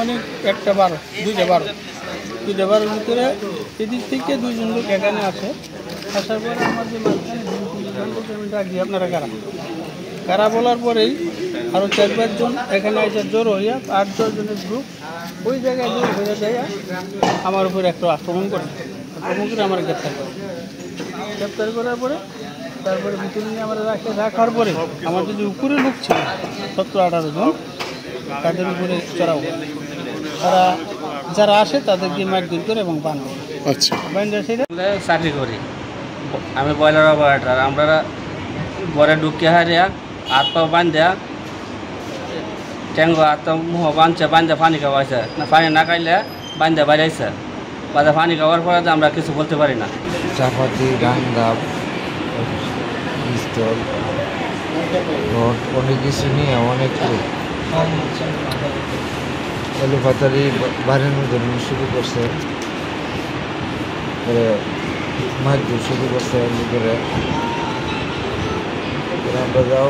আনুমানিক 2টা 12 ভিতরে এদিক থেকে 2 জন লোক এখানে আসে। আসার পরে আমাদের মাঝখানে ডাকি আপনারা কারা বলার পরেই আরও 4-5 জন এখানে এসে জড়ো হইয়া 8-10 জনের গ্রুপ ওই জায়গায় জড়ো হয়ে যায় আমার উপরে একটু আক্রমণ করে আমার গ্রেপ্তার করার পরে তারপরে ভিতরে নিয়ে আমরা রাখার পরে আমাদের যে উপরে লোক ছিল 17-18 জন তাদের উপরে চড়াও তারা যারা আসে তাদেরকে মারধর করে এবং বাঁধে। আচ্ছা, চাকরি করি আমি বয়লার অপারেটর। আমরা ঘরে ঢুকে হারিয়া হাত পা বান্ধা ট্যাঙ্গো হাত মুহ বাঁধছে পানি খাওয়াইছে না, পানি না খাইলে বান্ধা বাড়াইছে পানি খাওয়ার পরে আমরা কিছু বলতে পারি না। চাপাতি ডাঙ্গা পিস্তল অনেক কিছু নিয়ে অনেক এলোপাতারি বাড়ির মধ্যে শুরু করছে, মারধর শুরু করছে। করে আমরা যাও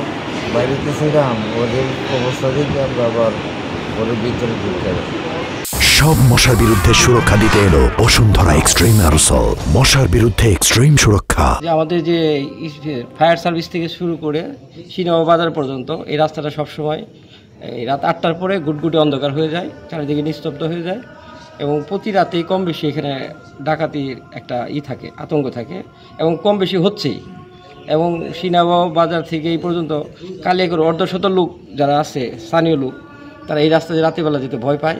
বাইরেতে ছিলাম, ওদের অবস্থা দেখে আমরা আবার ওদের ভিতরে ঢুকে সব মশার বিরুদ্ধে সুরক্ষা দিতে এলো বসুন্ধরা এক্সট্রিম অ্যারোসল। মশার বিরুদ্ধে এক্সট্রিম সুরক্ষা। আমাদের যে ফায়ার সার্ভিস থেকে শুরু করে সিনেমা বাজার পর্যন্ত এই রাস্তাটা সবসময় এই রাত 8টার পরে গুটগুটে অন্ধকার হয়ে যায়, চারিদিকে নিস্তব্ধ হয়ে যায় এবং প্রতি রাতেই কম বেশি এখানে ডাকাতির একটা থাকে, আতঙ্ক থাকে এবং কম বেশি হচ্ছেই। এবং সিনেমা বাজার থেকে এই পর্যন্ত কালিয়াকৈর অর্ধশত লোক যারা আছে স্থানীয় লোক, তারা এই রাস্তায় রাত্রিবেলা যেতে ভয় পায়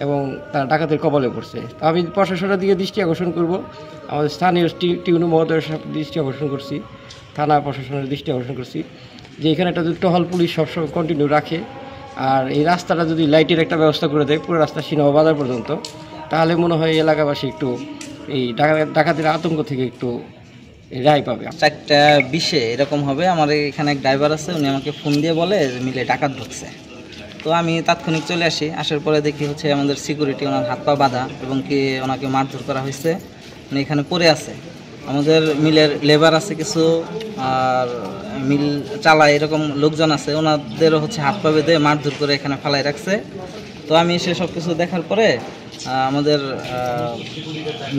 এবং তারা ডাকাতের কবলে পড়ছে। তো আমি প্রশাসনের দিকে দৃষ্টি আকর্ষণ করব, আমাদের স্থানীয় টিউনু মহোদয়ের দৃষ্টি আকর্ষণ করছি, থানা প্রশাসনের দৃষ্টি আকর্ষণ করছি যে এখানে একটা টহল পুলিশ সবসময় কন্টিনিউ রাখে। আর এই রাস্তাটা যদি লাইটের একটা ব্যবস্থা করে দেয় পুরো রাস্তা সিনেমা বাজার পর্যন্ত, তাহলে মনে হয় এলাকাবাসী একটু এই ডাকাতের আতঙ্ক থেকে একটু রেহাই পাবে। 4:20 এরকম হবে। আমার এখানে এক ড্রাইভার আছে, উনি আমাকে ফোন দিয়ে বলে মিলে ডাকাত ঢুকছে। তো আমি তাৎক্ষণিক চলে আসি। আসার পরে দেখি হচ্ছে আমাদের সিকিউরিটি ওনার হাত পা বাঁধা এবং কি ওনাকে মারধর করা হয়েছে, উনি এখানে পড়ে আছে। আমাদের মিলের লেবার আছে কিছু, আর মিল চালায় এরকম লোকজন আছে, ওনাদেরও হচ্ছে হাত পা বেঁধে মারধর করে এখানে ফালাই রাখছে। তো আমি এসে সব কিছু দেখার পরে আমাদের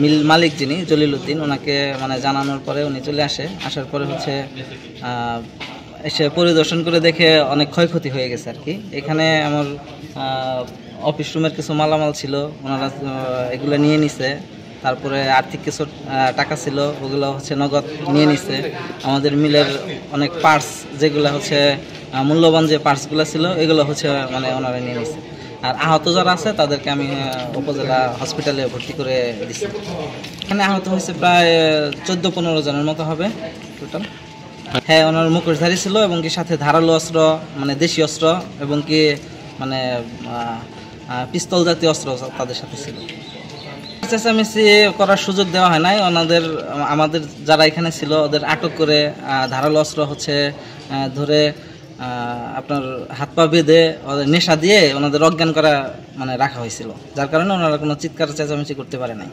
মিল মালিক যিনি জলিল উদ্দিন, ওনাকে মানে জানানোর পরে উনি চলে আসে। আসার পরে হচ্ছে এসে পরিদর্শন করে দেখে অনেক ক্ষয়ক্ষতি হয়ে গেছে আর কি। এখানে আমার অফিস রুমের কিছু মালামাল ছিল, ওনারা এগুলো নিয়ে নিছে। তারপরে আর্থিক কিছু টাকা ছিল, ওগুলো হচ্ছে নগদ নিয়ে নিছে। আমাদের মিলের অনেক পার্টস যেগুলো হচ্ছে মূল্যবান যে পার্টসগুলো ছিল এগুলো হচ্ছে মানে ওনারা নিয়ে নিছে। আর আহত যারা আছে তাদেরকে আমি উপজেলা হসপিটালে ভর্তি করে দিচ্ছি। এখানে আহত হয়েছে প্রায় 14-15 জনের মতো হবে টোটাল। হ্যাঁ, ওনার মুখোশধারী ছিল এবং কি সাথে ধারালো অস্ত্র মানে দেশি অস্ত্র এবং কি মানে পিস্তল জাতীয় অস্ত্র তাদের সাথে ছিল। চেঁচামেচি করার সুযোগ দেওয়া হয় নাই। আমাদের যারা এখানে ছিল ওদের আটক করে ধারালো অস্ত্র হচ্ছে ধরে আপনার হাত পা বেঁধে ওদের নেশা দিয়ে ওনাদের অজ্ঞান করা মানে রাখা হয়েছিল, যার কারণে ওনারা কোনো চিৎকার চেঁচামেচি করতে পারে নাই।